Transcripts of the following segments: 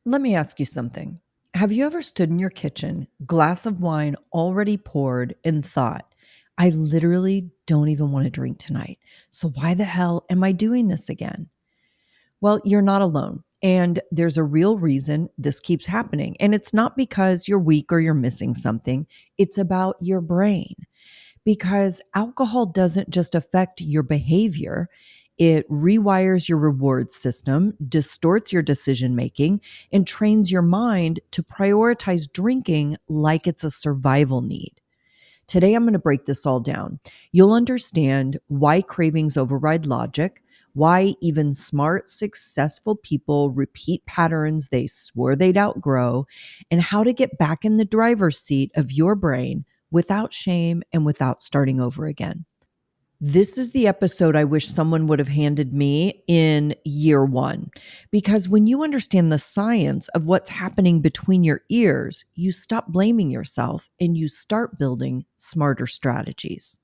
Let me ask you something. Have you ever stood in your kitchen, glass of wine already poured, and thought, I literally don't even want to drink tonight. So why the hell am I doing this again? Well, you're not alone. And there's a real reason this keeps happening. And it's not because you're weak or you're missing something. It's about your brain. Because alcohol doesn't just affect your behavior, it rewires your reward system, distorts your decision making, and trains your mind to prioritize drinking like it's a survival need. Today, I'm going to break this all down. You'll understand why cravings override logic, why even smart, successful people repeat patterns they swore they'd outgrow, and how to get back in the driver's seat of your brain without shame and without starting over again. This is the episode I wish someone would have handed me in year one, because when you understand the science of what's happening between your ears, you stop blaming yourself and you start building smarter strategies.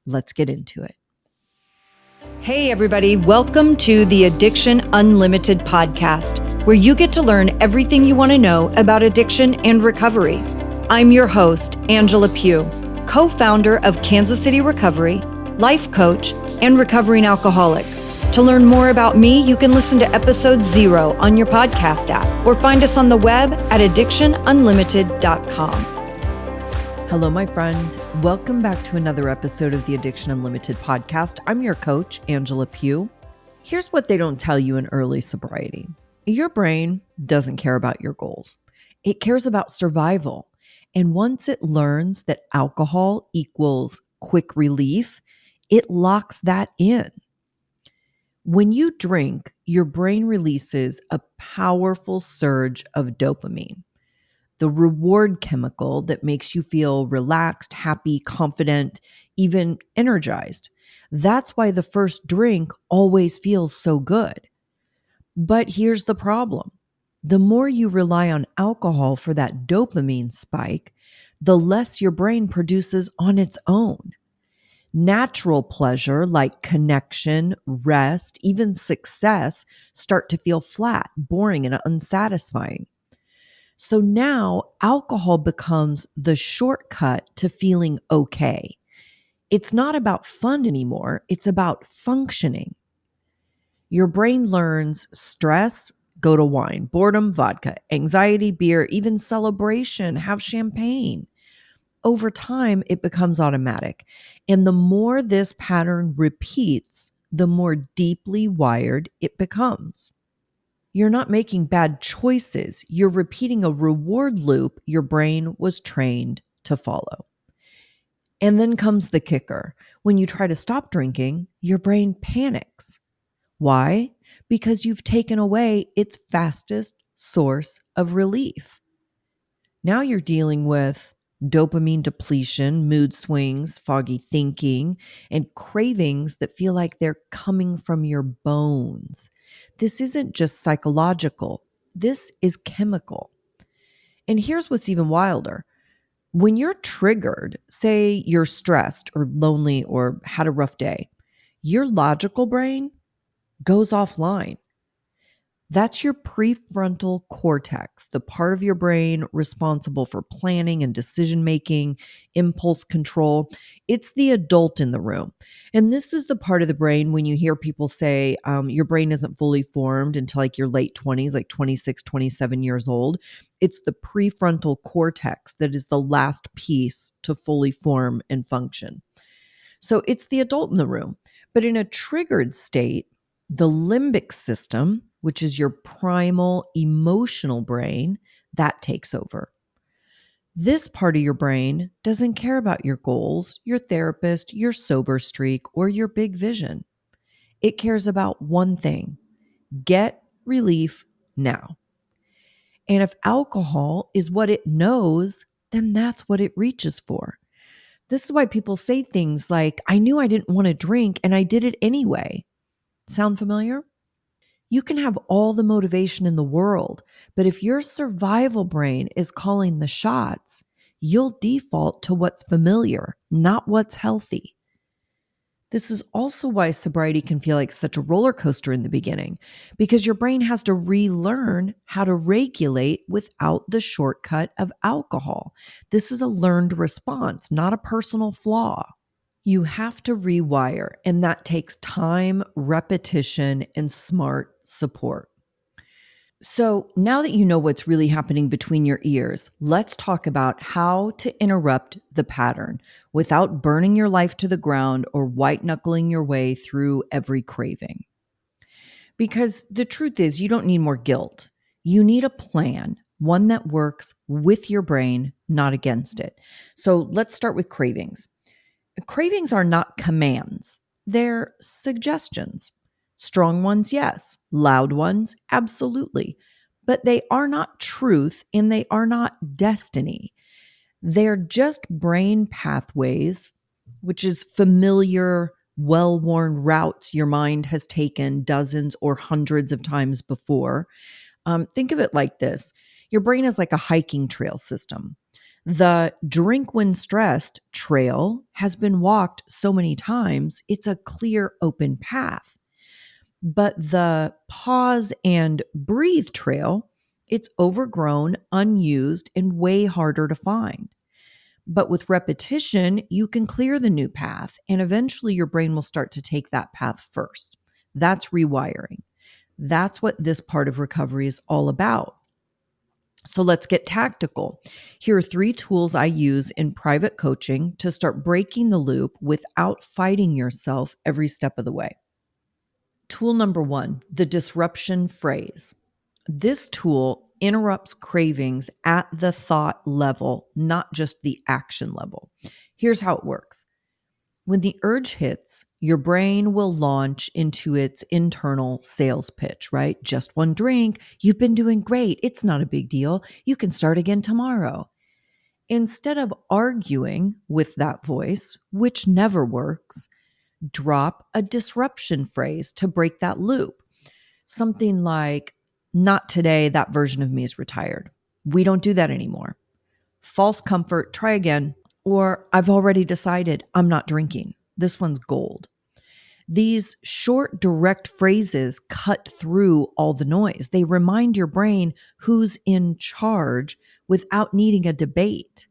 Let's get into it. Hey, everybody. Welcome to the Addiction Unlimited podcast, where you get to learn everything you want to know about addiction and recovery. I'm your host, Angela Pugh, co-founder of Kansas City Recovery, life coach, and recovering alcoholic. To learn more about me, you can listen to episode 0 on your podcast app or find us on the web at addictionunlimited.com. Hello, my friend. Welcome back to another episode of the Addiction Unlimited podcast. I'm your coach, Angela Pugh. Here's what they don't tell you in early sobriety. Your brain doesn't care about your goals. It cares about survival. And once it learns that alcohol equals quick relief, it locks that in. When you drink, your brain releases a powerful surge of dopamine, the reward chemical that makes you feel relaxed, happy, confident, even energized. That's why the first drink always feels so good. But here's the problem. The more you rely on alcohol for that dopamine spike, the less your brain produces on its own. Natural pleasure like connection, rest, even success start to feel flat, boring, and unsatisfying. So now alcohol becomes the shortcut to feeling okay. It's not about fun anymore. It's about functioning. Your brain learns stress, go to wine, boredom, vodka, anxiety, beer, even celebration, have champagne. Over time, it becomes automatic. And the more this pattern repeats, the more deeply wired it becomes. You're not making bad choices. You're repeating a reward loop your brain was trained to follow. And then comes the kicker. When you try to stop drinking, your brain panics. Why? Because you've taken away its fastest source of relief. Now you're dealing with dopamine depletion, mood swings, foggy thinking, and cravings that feel like they're coming from your bones. This isn't just psychological. This is chemical. And here's what's even wilder. When you're triggered, say you're stressed or lonely or had a rough day, your logical brain goes offline. That's your prefrontal cortex, the part of your brain responsible for planning and decision-making, impulse control. It's the adult in the room. And this is the part of the brain when you hear people say your brain isn't fully formed until like your late 20s, like 26, 27 years old. It's the prefrontal cortex that is the last piece to fully form and function. So it's the adult in the room. But in a triggered state, the limbic system, which is your primal emotional brain, that takes over. This part of your brain doesn't care about your goals, your therapist, your sober streak, or your big vision. It cares about one thing: get relief now. And if alcohol is what it knows, then that's what it reaches for. This is why people say things like, I knew I didn't want to drink and I did it anyway. Sound familiar? You can have all the motivation in the world, but if your survival brain is calling the shots, you'll default to what's familiar, not what's healthy. This is also why sobriety can feel like such a roller coaster in the beginning, because your brain has to relearn how to regulate without the shortcut of alcohol. This is a learned response, not a personal flaw. You have to rewire, and that takes time, repetition, and smart support. So now that you know what's really happening between your ears, let's talk about how to interrupt the pattern without burning your life to the ground or white-knuckling your way through every craving. Because the truth is, you don't need more guilt. You need a plan, one that works with your brain, not against it. So let's start with cravings. Cravings are not commands, they're suggestions. Strong ones, yes. Loud ones, absolutely. But they are not truth and they are not destiny. They're just brain pathways, which is familiar, well worn routes your mind has taken dozens or hundreds of times before. Think of it like this: your brain is like a hiking trail system. The drink when stressed trail has been walked so many times, it's a clear, open path. But the pause and breathe trail, it's overgrown, unused, and way harder to find. But with repetition, you can clear the new path, and eventually your brain will start to take that path first. That's rewiring. That's what this part of recovery is all about. So let's get tactical. Here are 3 tools I use in private coaching to start breaking the loop without fighting yourself every step of the way. Tool number 1, the disruption phrase. This tool interrupts cravings at the thought level, not just the action level. Here's how it works. When the urge hits, your brain will launch into its internal sales pitch, right? Just one drink. You've been doing great. It's not a big deal. You can start again tomorrow. Instead of arguing with that voice, which never works, drop a disruption phrase to break that loop. Something like, not today, that version of me is retired. We don't do that anymore. False comfort, try again. Or I've already decided I'm not drinking. This one's gold. These short, direct phrases cut through all the noise. They remind your brain who's in charge without needing a debate.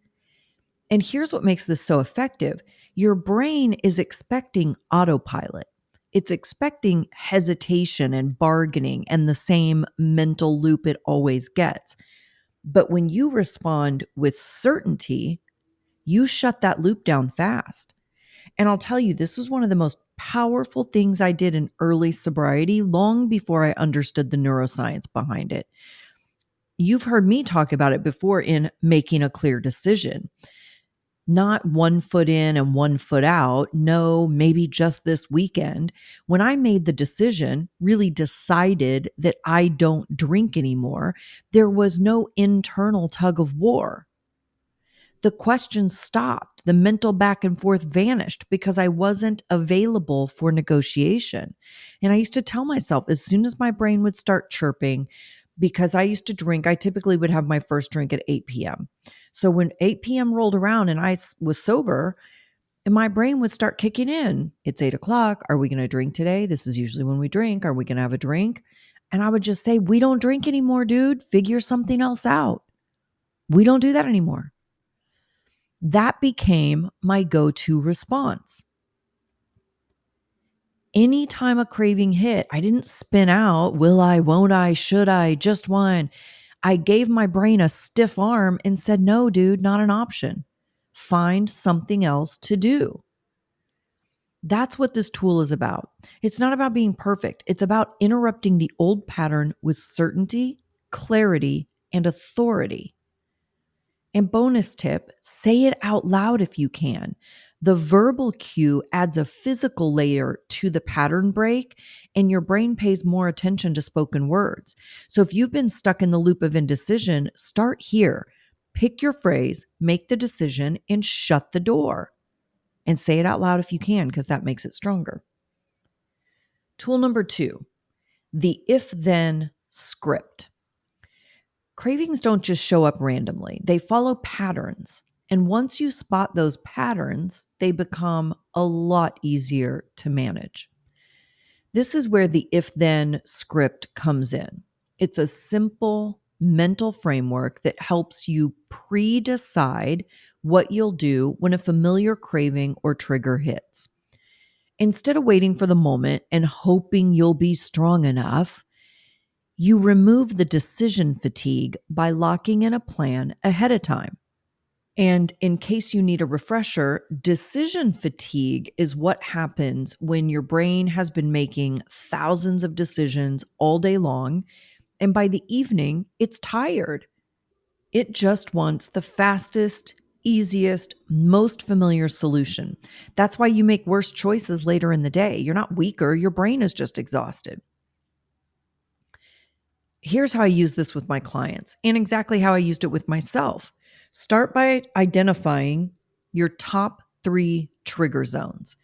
And here's what makes this so effective. Your brain is expecting autopilot. It's expecting hesitation and bargaining and the same mental loop it always gets. But when you respond with certainty, you shut that loop down fast. And I'll tell you, this is one of the most powerful things I did in early sobriety, long before I understood the neuroscience behind it. You've heard me talk about it before in making a clear decision. Not 1 foot in and 1 foot out. No, maybe just this weekend. When I made the decision, really decided that I don't drink anymore, there was no internal tug of war. The questions stopped. The mental back and forth vanished because I wasn't available for negotiation. And I used to tell myself as soon as my brain would start chirping, because I used to drink, I typically would have my first drink at 8 p.m. So when 8 p.m. rolled around and I was sober, and my brain would start kicking in. It's 8 o'clock. Are we going to drink today? This is usually when we drink. Are we going to have a drink? And I would just say, we don't drink anymore, dude. Figure something else out. We don't do that anymore. That became my go-to response. Anytime a craving hit, I didn't spin out, will I, won't I, should I, just one. I gave my brain a stiff arm and said, no, dude, not an option. Find something else to do. That's what this tool is about. It's not about being perfect. It's about interrupting the old pattern with certainty, clarity, and authority. And bonus tip, say it out loud if you can. The verbal cue adds a physical layer to the pattern break, and your brain pays more attention to spoken words. So if you've been stuck in the loop of indecision, start here. Pick your phrase, make the decision, and shut the door. And say it out loud if you can, because that makes it stronger. Tool number 2, the if-then script. Cravings don't just show up randomly. They follow patterns. And once you spot those patterns, they become a lot easier to manage. This is where the if-then script comes in. It's a simple mental framework that helps you pre-decide what you'll do when a familiar craving or trigger hits. Instead of waiting for the moment and hoping you'll be strong enough, you remove the decision fatigue by locking in a plan ahead of time. And in case you need a refresher, decision fatigue is what happens when your brain has been making thousands of decisions all day long, and by the evening, it's tired. It just wants the fastest, easiest, most familiar solution. That's why you make worse choices later in the day. You're not weaker, your brain is just exhausted. Here's how I use this with my clients and exactly how I used it with myself. Start by identifying your top 3 trigger zones: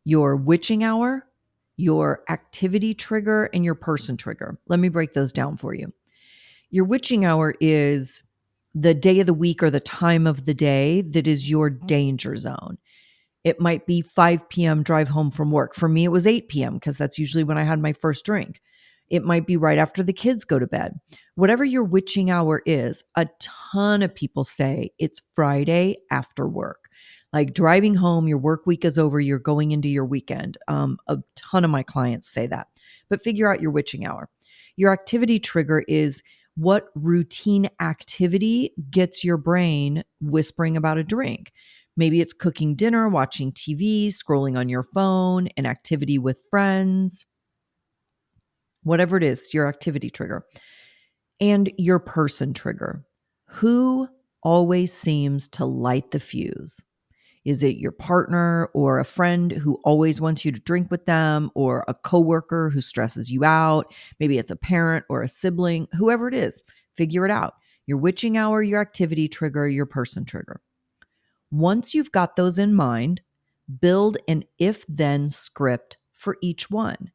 your witching hour, your activity trigger, and your person trigger. Let me break those down for you. Your witching hour is the day of the week or the time of the day that is your danger zone. It might be 5 p.m. drive home from work. For me, it was 8 p.m. because that's usually when I had my first drink. It might be right after the kids go to bed. Whatever your witching hour is, a ton of people say it's Friday after work. Like driving home, your work week is over, you're going into your weekend. A ton of my clients say that. But figure out your witching hour. Your activity trigger is what routine activity gets your brain whispering about a drink. Maybe it's cooking dinner, watching TV, scrolling on your phone, an activity with friends, whatever it is, your activity trigger. And your person trigger. Who always seems to light the fuse? Is it your partner or a friend who always wants you to drink with them, or a coworker who stresses you out? Maybe it's a parent or a sibling, whoever it is, figure it out. Your witching hour, your activity trigger, your person trigger. Once you've got those in mind, build an if-then script for each one.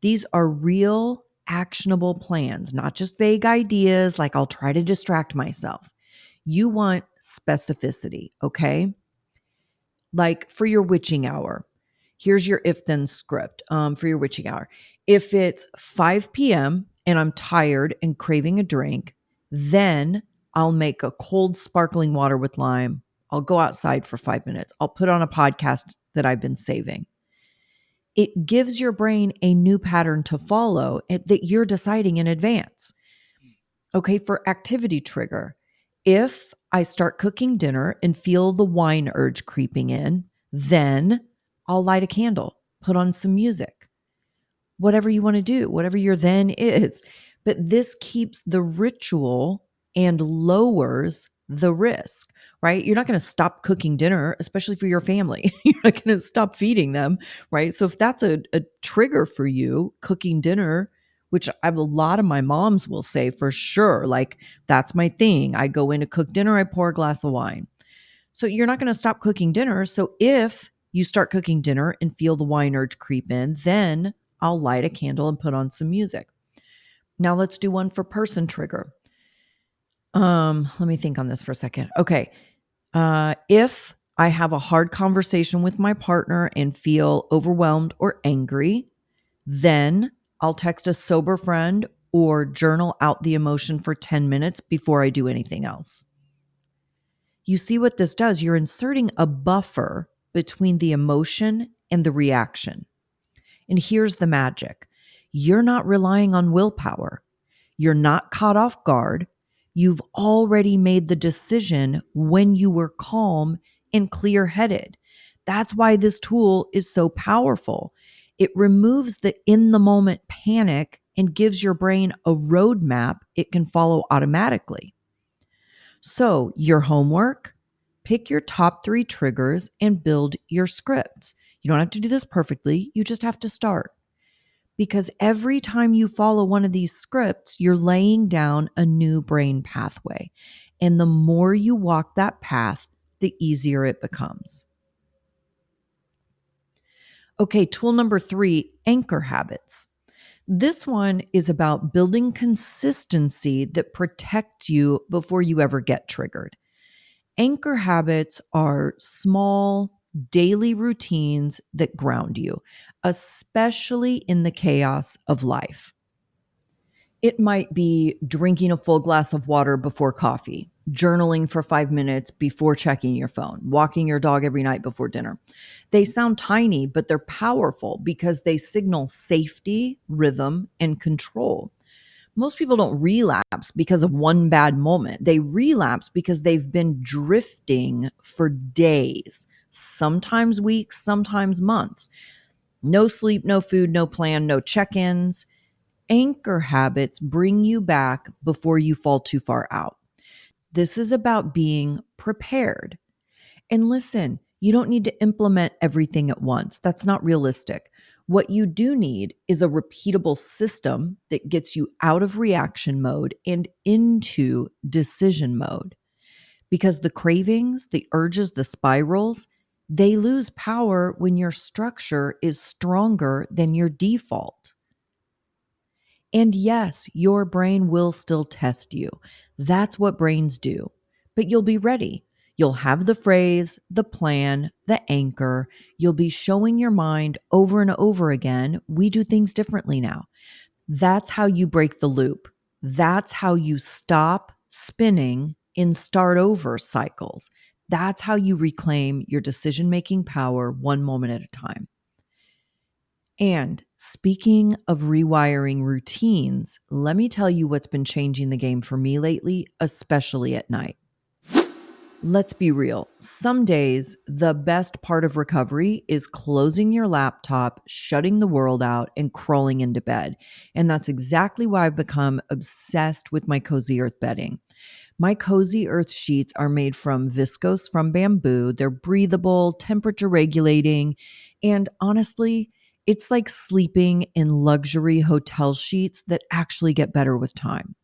These are real, actionable plans, not just vague ideas like I'll try to distract myself. You want specificity, okay? Like for your witching hour, here's your if-then script for your witching hour. If it's 5 p.m. and I'm tired and craving a drink, then I'll make a cold sparkling water with lime. I'll go outside for 5 minutes. I'll put on a podcast that I've been saving. It gives your brain a new pattern to follow that you're deciding in advance. Okay, for activity trigger, if I start cooking dinner and feel the wine urge creeping in, then I'll light a candle, put on some music, whatever you want to do, whatever your then is. But this keeps the ritual and lowers the risk, right? You're not going to stop cooking dinner, especially for your family. You're not going to stop feeding them, right? So if that's a trigger for you, cooking dinner, which I have a lot of my moms will say for sure, like that's my thing. I go in to cook dinner, I pour a glass of wine. So you're not going to stop cooking dinner. So if you start cooking dinner and feel the wine urge creep in, then I'll light a candle and put on some music. Now let's do one for person trigger. Let me think on this for a second. Okay. If I have a hard conversation with my partner and feel overwhelmed or angry, then I'll text a sober friend or journal out the emotion for 10 minutes before I do anything else. You see what this does? You're inserting a buffer between the emotion and the reaction. And here's the magic. You're not relying on willpower. You're not caught off guard. You've already made the decision when you were calm and clear-headed. That's why this tool is so powerful. It removes the in-the-moment panic and gives your brain a roadmap it can follow automatically. So your homework, pick your top 3 triggers and build your scripts. You don't have to do this perfectly. You just have to start. Because every time you follow one of these scripts, you're laying down a new brain pathway. And the more you walk that path, the easier it becomes. Okay, tool number 3, anchor habits. This one is about building consistency that protects you before you ever get triggered. Anchor habits are small, daily routines that ground you, especially in the chaos of life. It might be drinking a full glass of water before coffee, journaling for 5 minutes before checking your phone, walking your dog every night before dinner. They sound tiny, but they're powerful because they signal safety, rhythm, and control. Most people don't relapse because of one bad moment. They relapse because they've been drifting for days, sometimes weeks, sometimes months. No sleep, no food, no plan, no check ins. Anchor habits bring you back before you fall too far out. This is about being prepared. And listen, you don't need to implement everything at once. That's not realistic. What you do need is a repeatable system that gets you out of reaction mode and into decision mode. Because the cravings, the urges, the spirals, they lose power when your structure is stronger than your default. And yes, your brain will still test you. That's what brains do. But you'll be ready. You'll have the phrase, the plan, the anchor. You'll be showing your mind over and over again, we do things differently now. That's how you break the loop. That's how you stop spinning in start over cycles. That's how you reclaim your decision-making power one moment at a time. And speaking of rewiring routines, let me tell you what's been changing the game for me lately, especially at night. Let's be real. Some days, the best part of recovery is closing your laptop, shutting the world out, and crawling into bed. And that's exactly why I've become obsessed with my Cozy Earth bedding. My Cozy Earth sheets are made from viscose from bamboo. They're breathable, temperature regulating, and honestly, it's like sleeping in luxury hotel sheets that actually get better with time.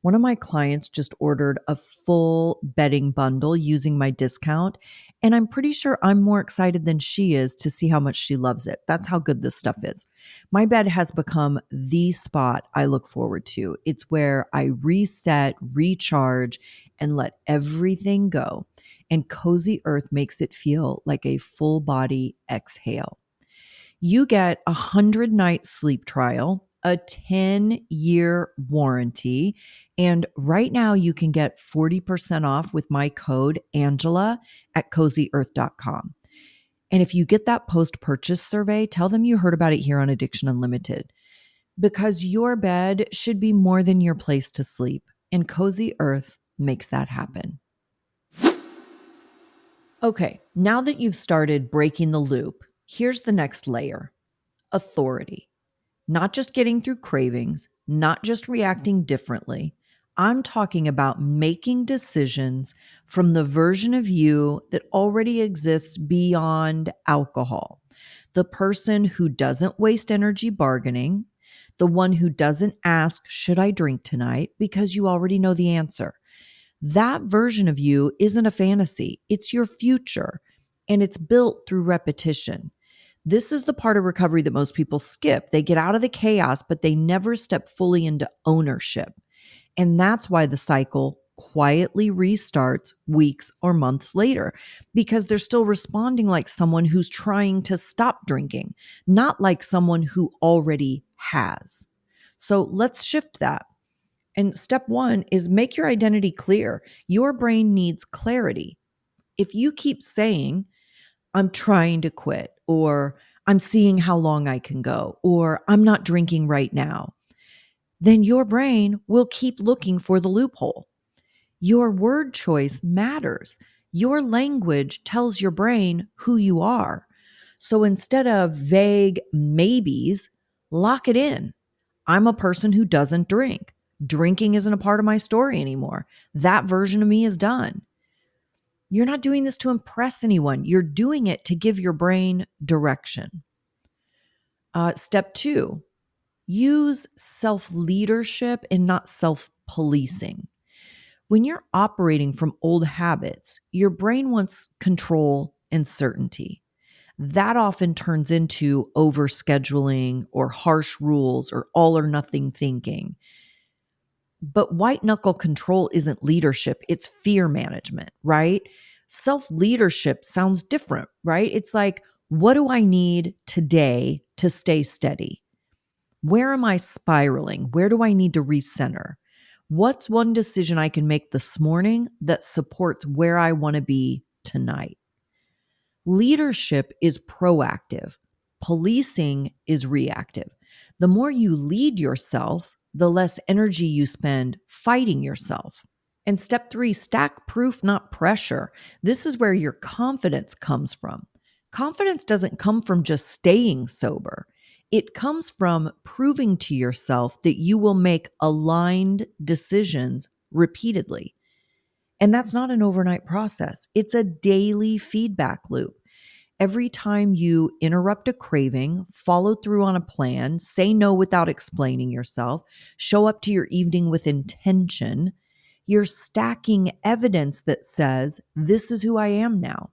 One of my clients just ordered a full bedding bundle using my discount, and I'm pretty sure I'm more excited than she is to see how much she loves it. That's how good this stuff is. My bed has become the spot I look forward to. It's where I reset, recharge, and let everything go. And Cozy Earth makes it feel like a full body exhale. You get a 100-night sleep trial, a 10-year warranty, and right now you can get 40% off with my code Angela at CozyEarth.com. And if you get that post-purchase survey, tell them you heard about it here on Addiction Unlimited, because your bed should be more than your place to sleep, and Cozy Earth makes that happen. Okay, now that you've started breaking the loop, here's the next layer: authority. Not just getting through cravings, not just reacting differently. I'm talking about making decisions from the version of you that already exists beyond alcohol. The person who doesn't waste energy bargaining, the one who doesn't ask, should I drink tonight? Because you already know the answer. That version of you isn't a fantasy. It's your future, and it's built through repetition. This is the part of recovery that most people skip. They get out of the chaos, but they never step fully into ownership. And that's why the cycle quietly restarts weeks or months later, because they're still responding like someone who's trying to stop drinking, not like someone who already has. So let's shift that. And step one is make your identity clear. Your brain needs clarity. If you keep saying, I'm trying to quit, or I'm seeing how long I can go, or I'm not drinking right now, then your brain will keep looking for the loophole. Your word choice matters. Your language tells your brain who you are. So instead of vague maybes, lock it in. I'm a person who doesn't drink. Drinking isn't a part of my story anymore. That version of me is done. You're not doing this to impress anyone. You're doing it to give your brain direction. Step two, use self-leadership and not self-policing. When you're operating from old habits, your brain wants control and certainty. That often turns into overscheduling or harsh rules or all or nothing thinking. But white knuckle control isn't leadership, it's fear management, right? Self leadership sounds different, right? It's like, what do I need today to stay steady? Where am I spiraling? Where do I need to recenter? What's one decision I can make this morning that supports where I want to be tonight? Leadership is proactive. Policing is reactive. The more you lead yourself, the less energy you spend fighting yourself. And step 3, stack proof, not pressure. This is where your confidence comes from. Confidence doesn't come from just staying sober. It comes from proving to yourself that you will make aligned decisions repeatedly. And that's not an overnight process. It's a daily feedback loop. Every time you interrupt a craving, follow through on a plan, say no without explaining yourself, show up to your evening with intention, you're stacking evidence that says, this is who I am now.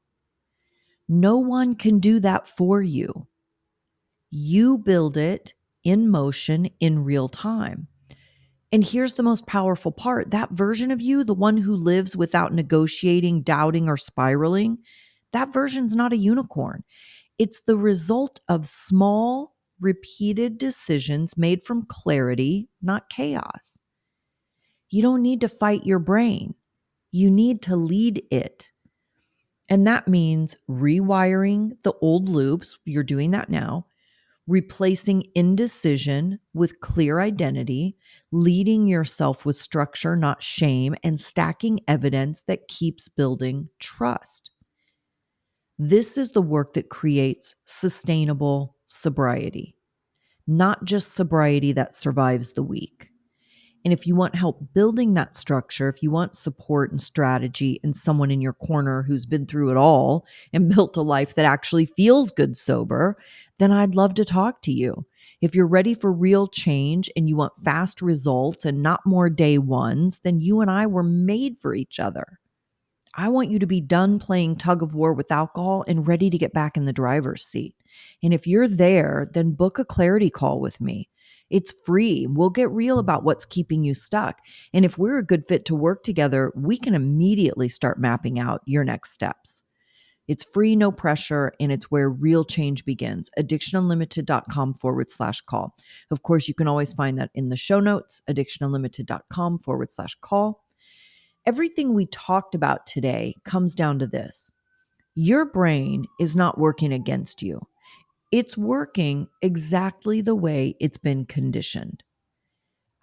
No one can do that for you. You build it in motion in real time. And here's the most powerful part. That version of you, the one who lives without negotiating, doubting, or spiraling, that version's not a unicorn. It's the result of small, repeated decisions made from clarity, not chaos. You don't need to fight your brain. You need to lead it. And that means rewiring the old loops. You're doing that now. Replacing indecision with clear identity, leading yourself with structure, not shame, and stacking evidence that keeps building trust. This is the work that creates sustainable sobriety, not just sobriety that survives the week. And if you want help building that structure, if you want support and strategy and someone in your corner who's been through it all and built a life that actually feels good sober, then I'd love to talk to you. If you're ready for real change and you want fast results and not more day ones, then you and I were made for each other. I want you to be done playing tug of war with alcohol and ready to get back in the driver's seat. And if you're there, then book a clarity call with me. It's free. We'll get real about what's keeping you stuck. And if we're a good fit to work together, we can immediately start mapping out your next steps. It's free, no pressure, and it's where real change begins. addictionunlimited.com/call. Of course, you can always find that in the show notes, addictionunlimited.com/call. Everything we talked about today comes down to this. Your brain is not working against you. It's working exactly the way it's been conditioned.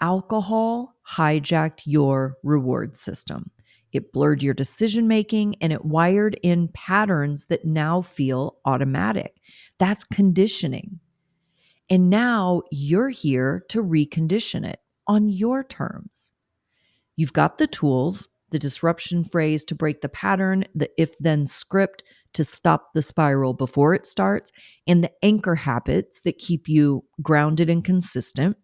Alcohol hijacked your reward system. It blurred your decision making and it wired in patterns that now feel automatic. That's conditioning. And now you're here to recondition it on your terms. You've got the tools, the disruption phrase to break the pattern, the if-then script to stop the spiral before it starts, and the anchor habits that keep you grounded and consistent.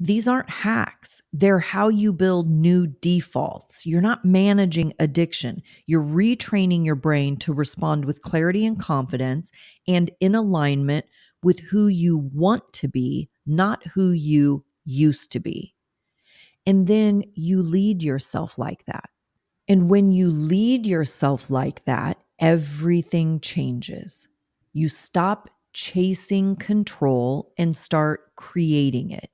These aren't hacks. They're how you build new defaults. You're not managing addiction. You're retraining your brain to respond with clarity and confidence and in alignment with who you want to be, not who you used to be. And then you lead yourself like that. And when you lead yourself like that, everything changes. You stop chasing control and start creating it.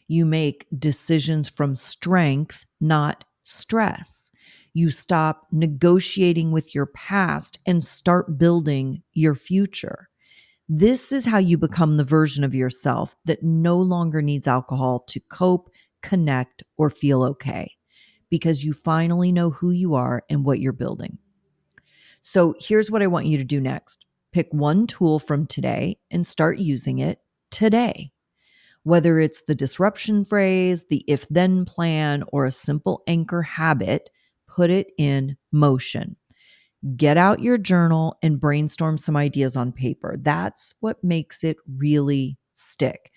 You make decisions from strength, not stress. You stop negotiating with your past and start building your future. This is how you become the version of yourself that no longer needs alcohol to cope, connect, or feel okay, because you finally know who you are and what you're building. So here's what I want you to do next. Pick one tool from today and start using it today. Whether it's the disruption phrase, the if-then plan, or a simple anchor habit, put it in motion. Get out your journal and brainstorm some ideas on paper. That's what makes it really stick.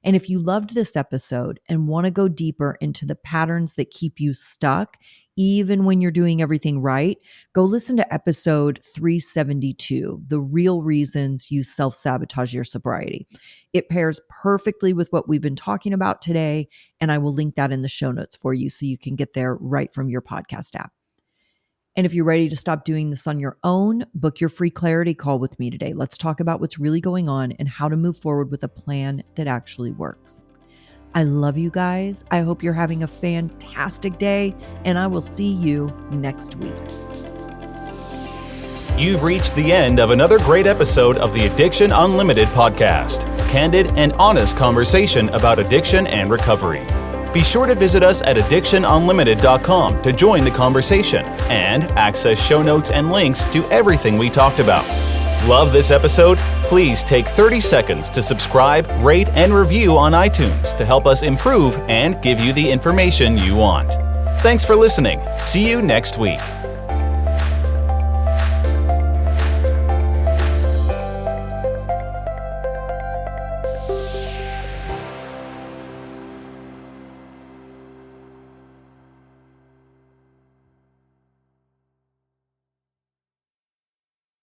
And if you loved this episode and want to go deeper into the patterns that keep you stuck, even when you're doing everything right, go listen to episode 372, The Real Reasons You Self-Sabotage Your Sobriety. It pairs perfectly with what we've been talking about today, and I will link that in the show notes for you so you can get there right from your podcast app. And if you're ready to stop doing this on your own, book your free clarity call with me today. Let's talk about what's really going on and how to move forward with a plan that actually works. I love you guys. I hope you're having a fantastic day, and I will see you next week. You've reached the end of another great episode of the Addiction Unlimited podcast. Candid and honest conversation about addiction and recovery. Be sure to visit us at addictionunlimited.com to join the conversation and access show notes and links to everything we talked about. Love this episode? Please take 30 seconds to subscribe, rate, and review on iTunes to help us improve and give you the information you want. Thanks for listening. See you next week.